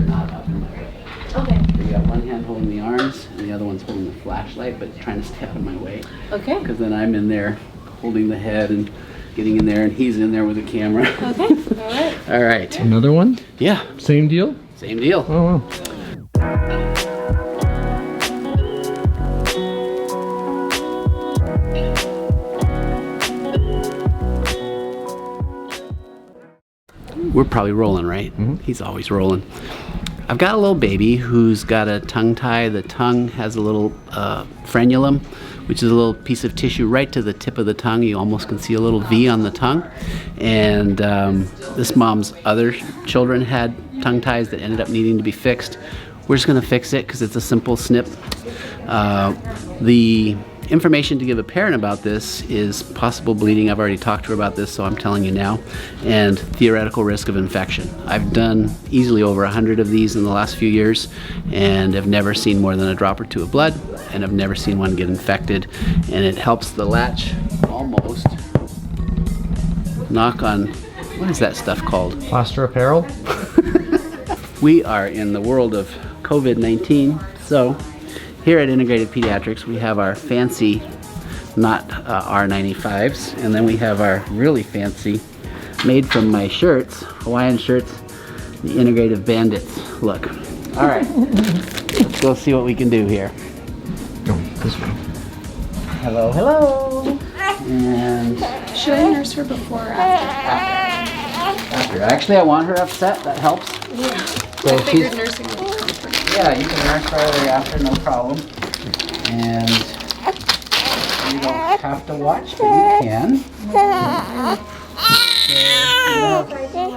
they're not up in my way. Okay. You got one hand holding the arms, and the other one's holding the flashlight, but trying to stay out of my way. Okay. Because then I'm in there holding the head and getting in there, and he's in there with the camera. Okay. All right. All right. Another one? Yeah. Same deal? Same deal. Oh, wow. We're probably rolling, right? Mm-hmm. He's always rolling. I've got a little baby who's got a tongue tie. The tongue has a little frenulum, which is a little piece of tissue right to the tip of the tongue. You almost can see a little V on the tongue. And this mom's other children had tongue ties that ended up needing to be fixed. We're just going to fix it because it's a simple snip. The information to give a parent about this is possible bleeding. I've already talked to her about this, so I'm telling you now. And theoretical risk of infection. I've done easily over 100 of these in the last few years and have never seen more than a drop or two of blood, and I've never seen one get infected. And it helps the latch almost knock on, what is that stuff called? Plaster apparel? We are in the world of COVID-19, so here at Integrated Pediatrics, we have our fancy, not R95s, and then we have our really fancy, made from my shirts, Hawaiian shirts, the Integrative Bandits look. All right, let's go see what we can do here. No, this way. Hello, hello. And Should I nurse her before or after? after. Actually, I want her upset. That helps. Yeah. So I figured nursing would be comforting. Yeah, you can nurse right away after, no problem. And you don't have to watch, but you can. So,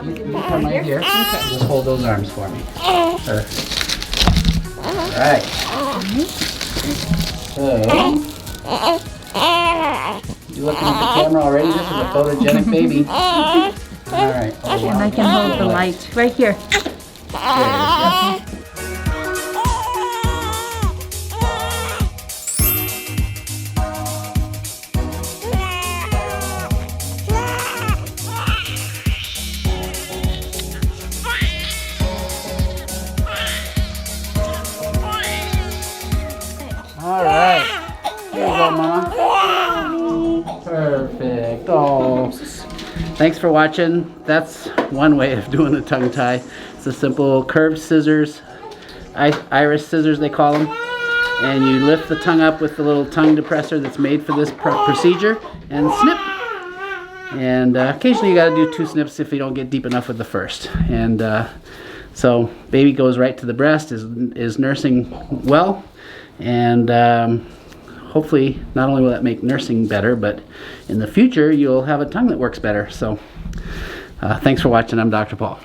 you come right here. Just hold those arms for me. Perfect. Alright. So, you looking at the camera already? This is a photogenic baby. Alright. And I can hold the light right here. Alright. Here you go, Mama. Perfect. Oh. Thanks for watching. That's one way of doing a tongue tie. It's a simple curved scissors, iris scissors they call them. And you lift the tongue up with the little tongue depressor that's made for this procedure and snip. And occasionally you got to do 2 snips if you don't get deep enough with the first. And so baby goes right to the breast, is nursing well. And hopefully not only will that make nursing better, but in the future you'll have a tongue that works better. So thanks for watching. I'm Dr. Paul.